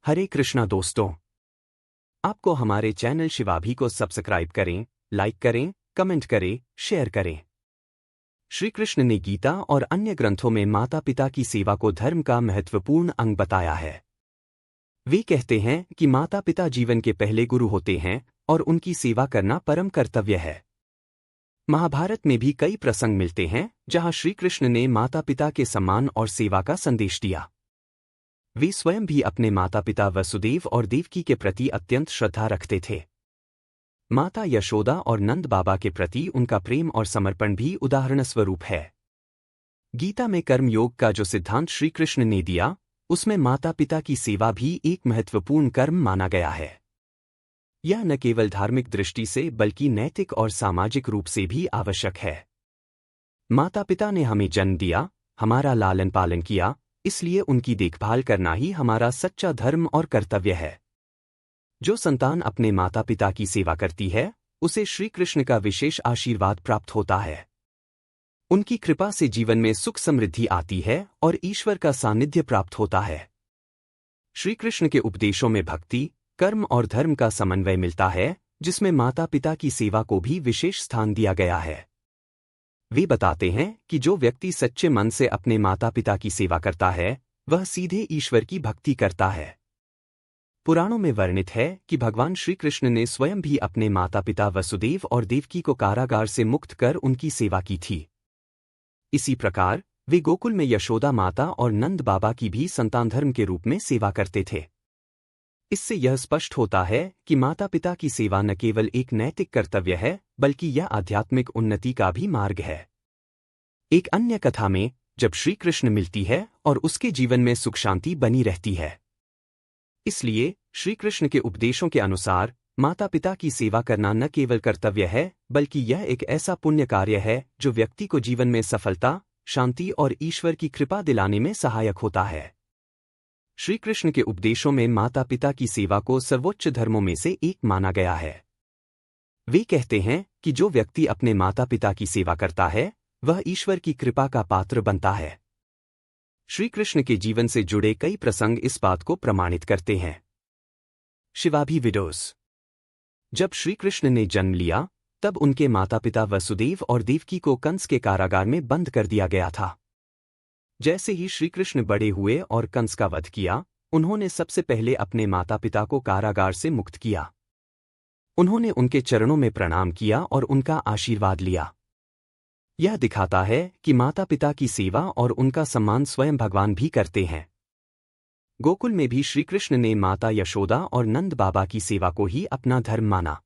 हरे कृष्णा दोस्तों, आपको हमारे चैनल शिवाभी को सब्सक्राइब करें, लाइक करें, कमेंट करें, शेयर करें। श्री कृष्ण ने गीता और अन्य ग्रंथों में माता पिता की सेवा को धर्म का महत्वपूर्ण अंग बताया है। वे कहते हैं कि माता पिता जीवन के पहले गुरु होते हैं और उनकी सेवा करना परम कर्तव्य है। महाभारत में भी कई प्रसंग मिलते हैं जहां श्री कृष्ण ने माता पिता के सम्मान और सेवा का संदेश दिया। वे स्वयं भी अपने माता पिता वसुदेव और देवकी के प्रति अत्यंत श्रद्धा रखते थे। माता यशोदा और नंद बाबा के प्रति उनका प्रेम और समर्पण भी उदाहरण स्वरूप है। गीता में कर्म योग का जो सिद्धांत श्री कृष्ण ने दिया, उसमें माता पिता की सेवा भी एक महत्वपूर्ण कर्म माना गया है। यह न केवल धार्मिक दृष्टि से बल्कि नैतिक और सामाजिक रूप से भी आवश्यक है। माता पिता ने हमें जन्म दिया, हमारा लालन पालन किया, इसलिए उनकी देखभाल करना ही हमारा सच्चा धर्म और कर्तव्य है। जो संतान अपने माता पिता की सेवा करती है, उसे श्री कृष्ण का विशेष आशीर्वाद प्राप्त होता है। उनकी कृपा से जीवन में सुख समृद्धि आती है और ईश्वर का सानिध्य प्राप्त होता है। श्री कृष्ण के उपदेशों में भक्ति, कर्म और धर्म का समन्वय मिलता है, जिसमें माता पिता की सेवा को भी विशेष स्थान दिया गया है। वे बताते हैं कि जो व्यक्ति सच्चे मन से अपने माता पिता की सेवा करता है, वह सीधे ईश्वर की भक्ति करता है। पुराणों में वर्णित है कि भगवान श्री कृष्ण ने स्वयं भी अपने माता पिता वसुदेव और देवकी को कारागार से मुक्त कर उनकी सेवा की थी। इसी प्रकार वे गोकुल में यशोदा माता और नंद बाबा की भी संतान धर्म के रूप में सेवा करते थे। इससे यह स्पष्ट होता है कि माता पिता की सेवा न केवल एक नैतिक कर्तव्य है, बल्कि यह आध्यात्मिक उन्नति का भी मार्ग है। एक अन्य कथा में जब श्री कृष्ण मिलती है और उसके जीवन में सुख शांति बनी रहती है। इसलिए श्री कृष्ण के उपदेशों के अनुसार माता पिता की सेवा करना न केवल कर्तव्य है, बल्कि यह एक ऐसा पुण्य कार्य है जो व्यक्ति को जीवन में सफलता, शांति और ईश्वर की कृपा दिलाने में सहायक होता है। श्री कृष्ण के उपदेशों में माता पिता की सेवा को सर्वोच्च धर्मों में से एक माना गया है। वे कहते हैं कि जो व्यक्ति अपने माता पिता की सेवा करता है, वह ईश्वर की कृपा का पात्र बनता है। श्री कृष्ण के जीवन से जुड़े कई प्रसंग इस बात को प्रमाणित करते हैं। शिवाभी विडोस। जब श्री कृष्ण ने जन्म लिया, तब उनके माता पिता वसुदेव और देवकी को कंस के कारागार में बंद कर दिया गया था। जैसे ही श्री कृष्ण बड़े हुए और कंस का वध किया, उन्होंने सबसे पहले अपने माता पिता को कारागार से मुक्त किया। उन्होंने उनके चरणों में प्रणाम किया और उनका आशीर्वाद लिया। यह दिखाता है कि माता पिता की सेवा और उनका सम्मान स्वयं भगवान भी करते हैं। गोकुल में भी श्री कृष्ण ने माता यशोदा और नंद बाबा की सेवा को ही अपना धर्म माना।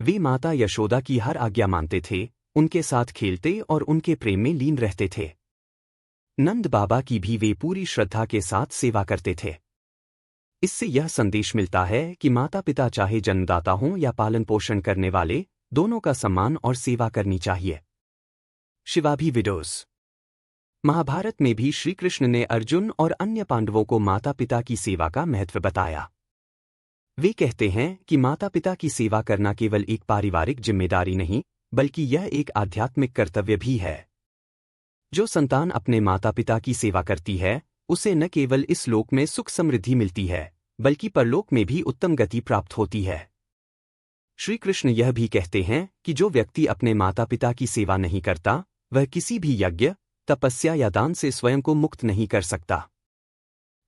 वे माता यशोदा की हर आज्ञा मानते थे, उनके साथ खेलते और उनके प्रेम में लीन रहते थे। नंद बाबा की भी वे पूरी श्रद्धा के साथ सेवा करते थे। इससे यह संदेश मिलता है कि माता पिता चाहे जन्मदाता हों या पालन पोषण करने वाले, दोनों का सम्मान और सेवा करनी चाहिए। शिवाभी विडोस। महाभारत में भी श्री कृष्ण ने अर्जुन और अन्य पांडवों को माता पिता की सेवा का महत्व बताया। वे कहते हैं कि माता पिता की सेवा करना केवल एक पारिवारिक जिम्मेदारी नहीं, बल्कि यह एक आध्यात्मिक कर्तव्य भी है। जो संतान अपने माता पिता की सेवा करती है, उसे न केवल इस लोक में सुख समृद्धि मिलती है, बल्कि परलोक में भी उत्तम गति प्राप्त होती है। श्री कृष्ण यह भी कहते हैं कि जो व्यक्ति अपने माता पिता की सेवा नहीं करता, वह किसी भी यज्ञ, तपस्या या दान से स्वयं को मुक्त नहीं कर सकता।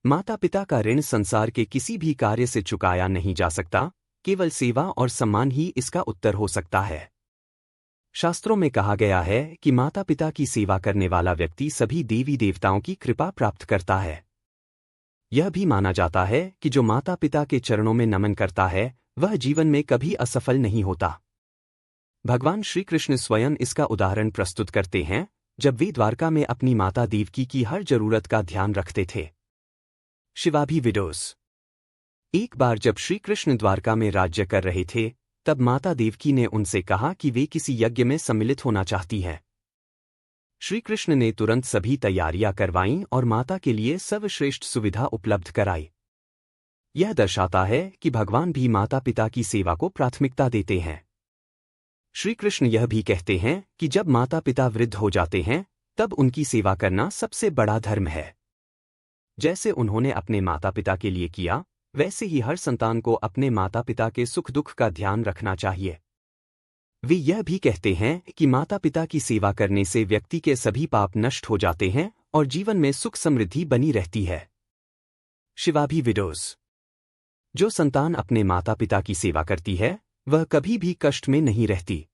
माता पिता का ऋण संसार के किसी भी कार्य से चुकाया नहीं जा सकता, केवल सेवा और सम्मान ही इसका उत्तर हो सकता है। शास्त्रों में कहा गया है कि माता पिता की सेवा करने वाला व्यक्ति सभी देवी देवताओं की कृपा प्राप्त करता है। यह भी माना जाता है कि जो माता पिता के चरणों में नमन करता है, वह जीवन में कभी असफल नहीं होता। भगवान श्री कृष्ण स्वयं इसका उदाहरण प्रस्तुत करते हैं, जब वे द्वारका में अपनी माता देवकी की हर जरूरत का ध्यान रखते थे। शिवाभी विडोस। एक बार जब श्री कृष्ण द्वारका में राज्य कर रहे थे, तब माता देवकी ने उनसे कहा कि वे किसी यज्ञ में सम्मिलित होना चाहती हैं। श्री कृष्ण ने तुरंत सभी तैयारियां करवाईं और माता के लिए सर्वश्रेष्ठ सुविधा उपलब्ध कराई। यह दर्शाता है कि भगवान भी माता पिता की सेवा को प्राथमिकता देते हैं। श्री कृष्ण यह भी कहते हैं कि जब माता पिता वृद्ध हो जाते हैं, तब उनकी सेवा करना सबसे बड़ा धर्म है। जैसे उन्होंने अपने माता पिता के लिए किया, वैसे ही हर संतान को अपने माता पिता के सुख दुख का ध्यान रखना चाहिए। वे यह भी कहते हैं कि माता पिता की सेवा करने से व्यक्ति के सभी पाप नष्ट हो जाते हैं और जीवन में सुख समृद्धि बनी रहती है। शिवाभी विडोज। जो संतान अपने माता पिता की सेवा करती है, वह कभी भी कष्ट में नहीं रहती।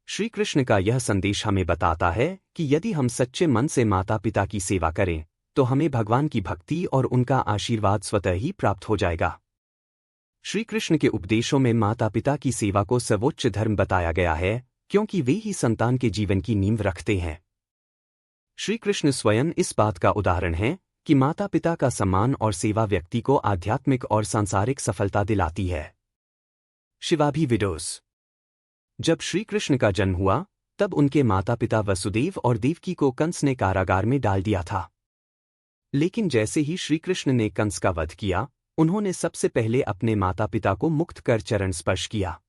श्री कृष्ण का यह संदेश हमें बताता है कि यदि हम सच्चे मन से माता पिता की सेवा करें, तो हमें भगवान की भक्ति और उनका आशीर्वाद स्वतः ही प्राप्त हो जाएगा। श्री कृष्ण के उपदेशों में माता पिता की सेवा को सर्वोच्च धर्म बताया गया है, क्योंकि वे ही संतान के जीवन की नींव रखते हैं। श्री कृष्ण स्वयं इस बात का उदाहरण है कि माता पिता का सम्मान और सेवा व्यक्ति को आध्यात्मिक और सांसारिक सफलता दिलाती है। शिवाभी विडोज। जब श्री कृष्ण का जन्म हुआ, तब उनके माता पिता वसुदेव और देवकी को कंस ने कारागार में डाल दिया था। लेकिन जैसे ही श्री कृष्ण ने कंस का वध किया, उन्होंने सबसे पहले अपने माता पिता को मुक्त कर चरण स्पर्श किया।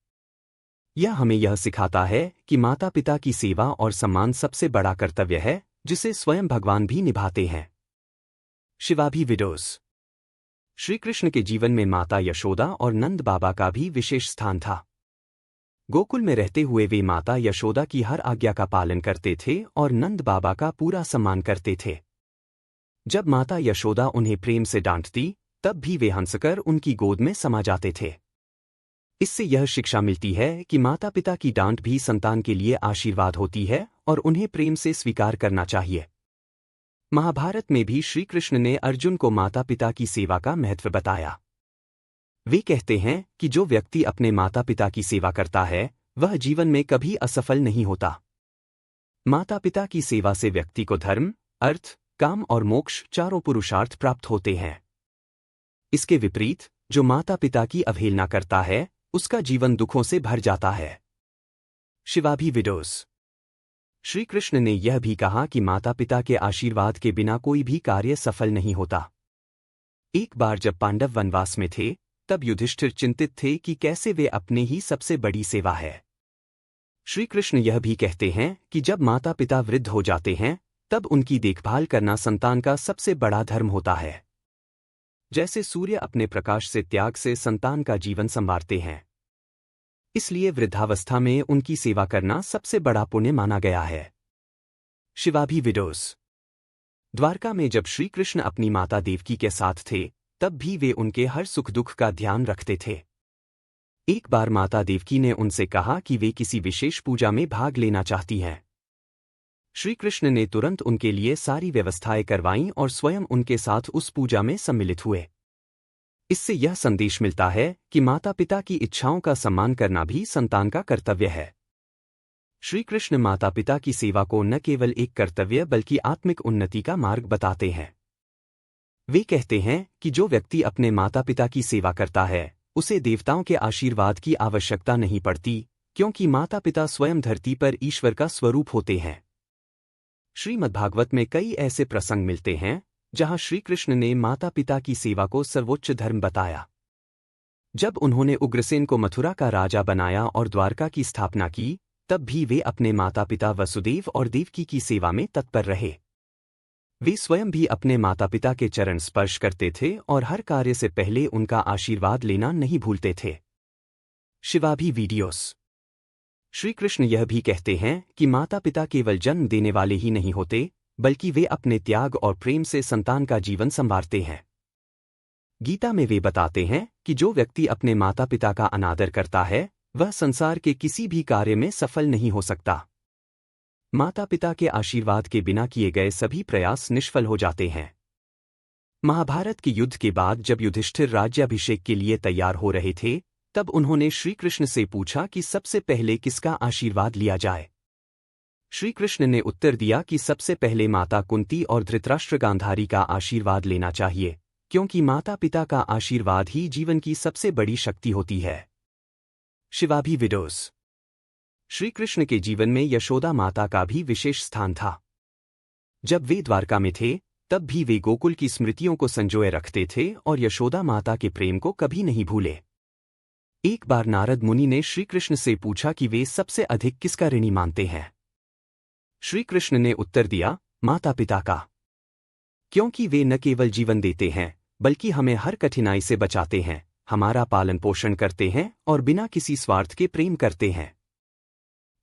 यह हमें यह सिखाता है कि माता पिता की सेवा और सम्मान सबसे बड़ा कर्तव्य है, जिसे स्वयं भगवान भी निभाते हैं। शिवाभी विडोज। श्री कृष्ण के जीवन में माता यशोदा और नंद बाबा का भी विशेष स्थान था। गोकुल में रहते हुए वे माता यशोदा की हर आज्ञा का पालन करते थे और नंद बाबा का पूरा सम्मान करते थे। जब माता यशोदा उन्हें प्रेम से डांटती, तब भी वे हंसकर उनकी गोद में समा जाते थे। इससे यह शिक्षा मिलती है कि माता पिता की डांट भी संतान के लिए आशीर्वाद होती है और उन्हें प्रेम से स्वीकार करना चाहिए। महाभारत में भी श्री कृष्ण ने अर्जुन को माता पिता की सेवा का महत्व बताया। वे कहते हैं कि जो व्यक्ति अपने माता पिता की सेवा करता है, वह जीवन में कभी असफल नहीं होता। माता पिता की सेवा से व्यक्ति को धर्म, अर्थ, काम और मोक्ष चारों पुरुषार्थ प्राप्त होते हैं। इसके विपरीत जो माता पिता की अवहेलना करता है, उसका जीवन दुखों से भर जाता है। शिवाभी विडोज। श्री कृष्ण ने यह भी कहा कि माता पिता के आशीर्वाद के बिना कोई भी कार्य सफल नहीं होता। एक बार जब पांडव वनवास में थे, तब युधिष्ठिर चिंतित थे कि कैसे वे अपने ही सबसे बड़ी सेवा है। श्री कृष्ण यह भी कहते हैं कि जब माता पिता वृद्ध हो जाते हैं, तब उनकी देखभाल करना संतान का सबसे बड़ा धर्म होता है। जैसे सूर्य अपने प्रकाश से त्याग से संतान का जीवन संवारते हैं, इसलिए वृद्धावस्था में उनकी सेवा करना सबसे बड़ा पुण्य माना गया है। शिवाभी विडोज। द्वारका में जब श्री कृष्ण अपनी माता देवकी के साथ थे, तब भी वे उनके हर सुख दुख का ध्यान रखते थे। एक बार माता देवकी ने उनसे कहा कि वे किसी विशेष पूजा में भाग लेना चाहती हैं। श्री कृष्ण ने तुरंत उनके लिए सारी व्यवस्थाएं करवाईं और स्वयं उनके साथ उस पूजा में सम्मिलित हुए। इससे यह संदेश मिलता है कि माता पिता की इच्छाओं का सम्मान करना भी संतान का कर्तव्य है। श्री कृष्ण माता पिता की सेवा को न केवल एक कर्तव्य बल्कि आत्मिक उन्नति का मार्ग बताते हैं। वे कहते हैं कि जो व्यक्ति अपने माता पिता की सेवा करता है, उसे देवताओं के आशीर्वाद की आवश्यकता नहीं पड़ती, क्योंकि माता पिता स्वयं धरती पर ईश्वर का स्वरूप होते हैं। श्रीमद्भागवत में कई ऐसे प्रसंग मिलते हैं जहां श्री कृष्ण ने माता पिता की सेवा को सर्वोच्च धर्म बताया। जब उन्होंने उग्रसेन को मथुरा का राजा बनाया और द्वारका की स्थापना की, तब भी वे अपने माता पिता वसुदेव और देवकी की सेवा में तत्पर रहे। वे स्वयं भी अपने माता पिता के चरण स्पर्श करते थे और हर कार्य से पहले उनका आशीर्वाद लेना नहीं भूलते थे। शिवाभी वीडियोस। श्री कृष्ण यह भी कहते हैं कि माता पिता केवल जन्म देने वाले ही नहीं होते, बल्कि वे अपने त्याग और प्रेम से संतान का जीवन संवारते हैं। गीता में वे बताते हैं कि जो व्यक्ति अपने माता पिता का अनादर करता है, वह संसार के किसी भी कार्य में सफल नहीं हो सकता। माता पिता के आशीर्वाद के बिना किए गए सभी प्रयास निष्फल हो जाते हैं। महाभारत के युद्ध के बाद जब युधिष्ठिर राज्याभिषेक के लिए तैयार हो रहे थे, तब उन्होंने श्री कृष्ण से पूछा कि सबसे पहले किसका आशीर्वाद लिया जाए। श्री कृष्ण ने उत्तर दिया कि सबसे पहले माता कुंती और धृतराष्ट्र गांधारी का आशीर्वाद लेना चाहिए, क्योंकि माता पिता का आशीर्वाद ही जीवन की सबसे बड़ी शक्ति होती है। शिवाभी विडोस। श्री कृष्ण के जीवन में यशोदा माता का भी विशेष स्थान था। जब वे द्वारका में थे, तब भी वे गोकुल की स्मृतियों को संजोए रखते थे और यशोदा माता के प्रेम को कभी नहीं भूले। एक बार नारद मुनि ने श्री कृष्ण से पूछा कि वे सबसे अधिक किसका ऋणी मानते हैं। श्री कृष्ण ने उत्तर दिया, माता पिता का। क्योंकि वे न केवल जीवन देते हैं बल्कि हमें हर कठिनाई से बचाते हैं, हमारा पालन पोषण करते हैं और बिना किसी स्वार्थ के प्रेम करते हैं।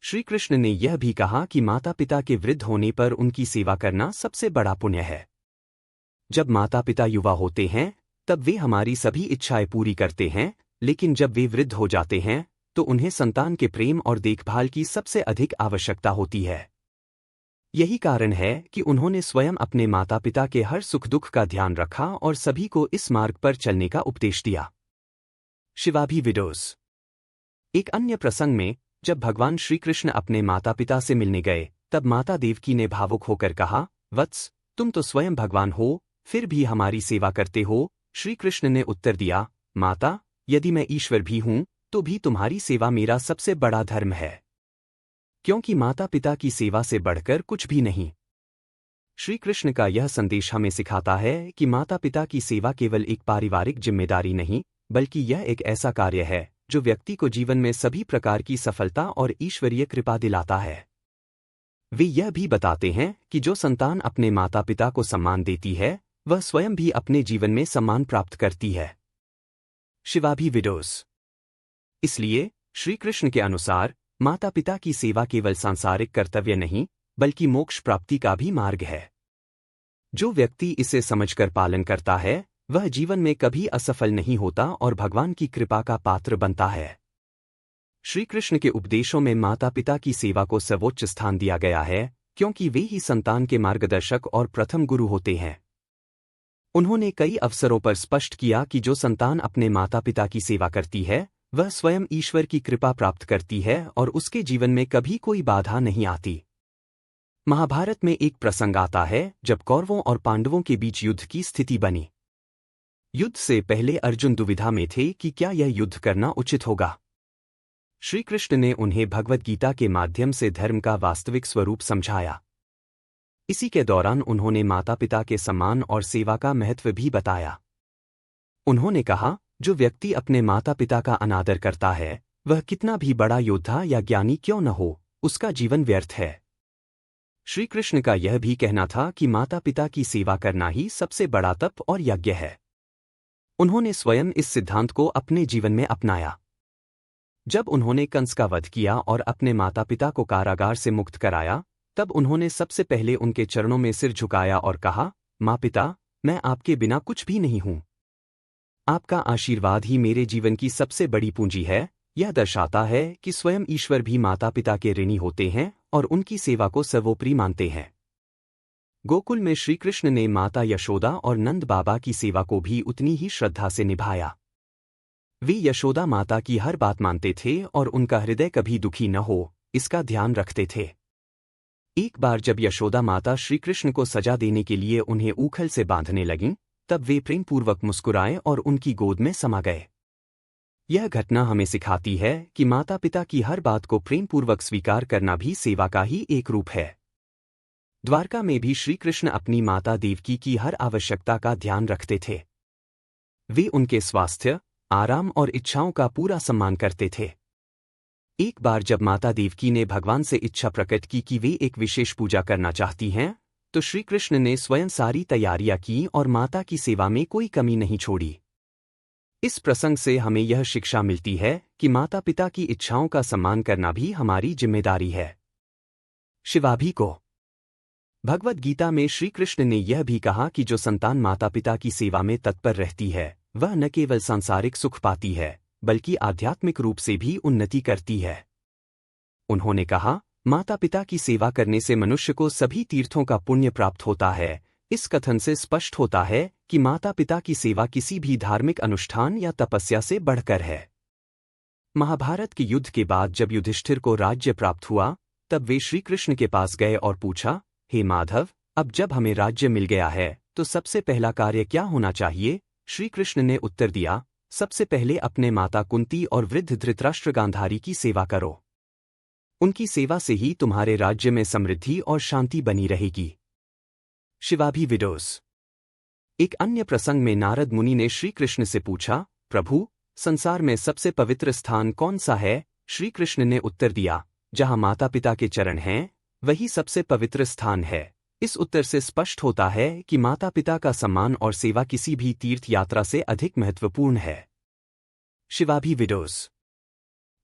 श्री कृष्ण ने यह भी कहा कि माता पिता के वृद्ध होने पर उनकी सेवा करना सबसे बड़ा पुण्य है। जब माता पिता युवा होते हैं तब वे हमारी सभी इच्छाएं पूरी करते हैं, लेकिन जब वे वृद्ध हो जाते हैं तो उन्हें संतान के प्रेम और देखभाल की सबसे अधिक आवश्यकता होती है। यही कारण है कि उन्होंने स्वयं अपने माता पिता के हर सुख दुख का ध्यान रखा और सभी को इस मार्ग पर चलने का उपदेश दिया। शिवाभी विडोज। एक अन्य प्रसंग में जब भगवान श्री कृष्ण अपने माता पिता से मिलने गए तब माता देवकी ने भावुक होकर कहा, वत्स, तुम तो स्वयं भगवान हो, फिर भी हमारी सेवा करते हो। श्री कृष्ण ने उत्तर दिया, माता, यदि मैं ईश्वर भी हूं तो भी तुम्हारी सेवा मेरा सबसे बड़ा धर्म है, क्योंकि माता पिता की सेवा से बढ़कर कुछ भी नहीं। श्री कृष्ण का यह संदेश हमें सिखाता है कि माता पिता की सेवा केवल एक पारिवारिक जिम्मेदारी नहीं, बल्कि यह एक ऐसा कार्य है जो व्यक्ति को जीवन में सभी प्रकार की सफलता और ईश्वरीय कृपा दिलाता है। वे यह भी बताते हैं कि जो संतान अपने माता पिता को सम्मान देती है वह स्वयं भी अपने जीवन में सम्मान प्राप्त करती है। शिवाभी विडोज। इसलिए श्री कृष्ण के अनुसार माता पिता की सेवा केवल सांसारिक कर्तव्य नहीं बल्कि मोक्ष प्राप्ति का भी मार्ग है। जो व्यक्ति इसे समझकर पालन करता है वह जीवन में कभी असफल नहीं होता और भगवान की कृपा का पात्र बनता है। श्री कृष्ण के उपदेशों में माता पिता की सेवा को सर्वोच्च स्थान दिया गया है, क्योंकि वे ही संतान के मार्गदर्शक और प्रथम गुरु होते हैं। उन्होंने कई अवसरों पर स्पष्ट किया कि जो संतान अपने माता पिता की सेवा करती है वह स्वयं ईश्वर की कृपा प्राप्त करती है और उसके जीवन में कभी कोई बाधा नहीं आती। महाभारत में एक प्रसंग आता है जब कौरवों और पांडवों के बीच युद्ध की स्थिति बनी। युद्ध से पहले अर्जुन दुविधा में थे कि क्या यह युद्ध करना उचित होगा। श्री कृष्ण ने उन्हें भगवद गीता के माध्यम से धर्म का वास्तविक स्वरूप समझाया। इसी के दौरान उन्होंने माता पिता के सम्मान और सेवा का महत्व भी बताया। उन्होंने कहा, जो व्यक्ति अपने माता पिता का अनादर करता है वह कितना भी बड़ा योद्धा या ज्ञानी क्यों न हो, उसका जीवन व्यर्थ है। श्री कृष्ण का यह भी कहना था कि माता पिता की सेवा करना ही सबसे बड़ा तप और यज्ञ है। उन्होंने स्वयं इस सिद्धांत को अपने जीवन में अपनाया। जब उन्होंने कंस का वध किया और अपने माता पिता को कारागार से मुक्त कराया तब उन्होंने सबसे पहले उनके चरणों में सिर झुकाया और कहा, माँ पिता, मैं आपके बिना कुछ भी नहीं हूँ। आपका आशीर्वाद ही मेरे जीवन की सबसे बड़ी पूंजी है। यह दर्शाता है कि स्वयं ईश्वर भी माता पिता के ऋणी होते हैं और उनकी सेवा को सर्वोपरि मानते हैं। गोकुल में श्री कृष्ण ने माता यशोदा और नंद बाबा की सेवा को भी उतनी ही श्रद्धा से निभाया। वे यशोदा माता की हर बात मानते थे और उनका हृदय कभी दुखी न हो, इसका ध्यान रखते थे। एक बार जब यशोदा माता श्री कृष्ण को सजा देने के लिए उन्हें ऊखल से बांधने लगीं, तब वे प्रेमपूर्वक मुस्कुराए और उनकी गोद में समा गए। यह घटना हमें सिखाती है कि माता पिता की हर बात को प्रेमपूर्वक स्वीकार करना भी सेवा का ही एक रूप है। द्वारका में भी श्री कृष्ण अपनी माता देवकी की हर आवश्यकता का ध्यान रखते थे। वे उनके स्वास्थ्य, आराम और इच्छाओं का पूरा सम्मान करते थे। एक बार जब माता देवकी ने भगवान से इच्छा प्रकट की कि वे एक विशेष पूजा करना चाहती हैं, तो श्री कृष्ण ने स्वयं सारी तैयारियां की और माता की सेवा में कोई कमी नहीं छोड़ी। इस प्रसंग से हमें यह शिक्षा मिलती है कि माता पिता की इच्छाओं का सम्मान करना भी हमारी जिम्मेदारी है। शिवाभी को। भगवद गीता में श्री कृष्ण ने यह भी कहा कि जो संतान माता पिता की सेवा में तत्पर रहती है वह न केवल सांसारिक सुख पाती है बल्कि आध्यात्मिक रूप से भी उन्नति करती है। उन्होंने कहा, माता पिता की सेवा करने से मनुष्य को सभी तीर्थों का पुण्य प्राप्त होता है। इस कथन से स्पष्ट होता है कि माता पिता की सेवा किसी भी धार्मिक अनुष्ठान या तपस्या से बढ़कर है। महाभारत के युद्ध के बाद जब युधिष्ठिर को राज्य प्राप्त हुआ तब वे श्री कृष्ण के पास गए और पूछा, हे माधव, अब जब हमें राज्य मिल गया है तो सबसे पहला कार्य क्या होना चाहिए? श्री कृष्ण ने उत्तर दिया, सबसे पहले अपने माता कुंती और वृद्ध धृतराष्ट्र गांधारी की सेवा करो। उनकी सेवा से ही तुम्हारे राज्य में समृद्धि और शांति बनी रहेगी। शिवाभी विडोज। एक अन्य प्रसंग में नारद मुनि ने श्री कृष्ण से पूछा, प्रभु, संसार में सबसे पवित्र स्थान कौन सा है? श्री कृष्ण ने उत्तर दिया, जहाँ माता पिता के चरण हैं वही सबसे पवित्र स्थान है। इस उत्तर से स्पष्ट होता है कि माता पिता का सम्मान और सेवा किसी भी तीर्थ यात्रा से अधिक महत्वपूर्ण है। शिवाभी वीडियोस।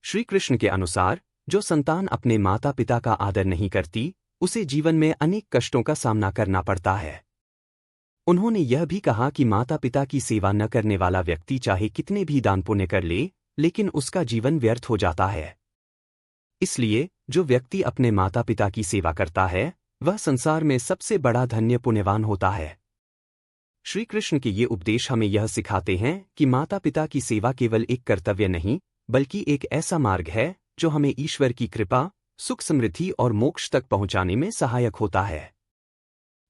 श्री कृष्ण के अनुसार जो संतान अपने माता पिता का आदर नहीं करती, उसे जीवन में अनेक कष्टों का सामना करना पड़ता है। उन्होंने यह भी कहा कि माता पिता की सेवा न करने वाला व्यक्ति चाहे कितने भी दान पुण्य कर ले, लेकिन उसका जीवन व्यर्थ हो जाता है। इसलिए जो व्यक्ति अपने माता पिता की सेवा करता है, वह संसार में सबसे बड़ा धन्य पुण्यवान होता है। श्री कृष्ण के ये उपदेश हमें यह सिखाते हैं कि माता पिता की सेवा केवल एक कर्तव्य नहीं, बल्कि एक ऐसा मार्ग है जो हमें ईश्वर की कृपा, सुख समृद्धि और मोक्ष तक पहुंचाने में सहायक होता है।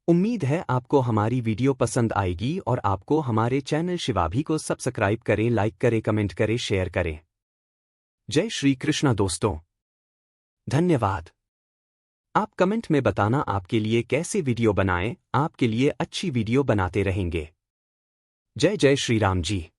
उम्मीद है आपको हमारी वीडियो पसंद आएगी और आपको हमारे चैनल शिवाभी को सब्सक्राइब करें, लाइक करें, कमेंट करें, शेयर करें। जय श्री कृष्णा दोस्तों। धन्यवाद। आप कमेंट में बताना आपके लिए कैसे वीडियो बनाएं, आपके लिए अच्छी वीडियो बनाते रहेंगे। जय जय श्री राम जी।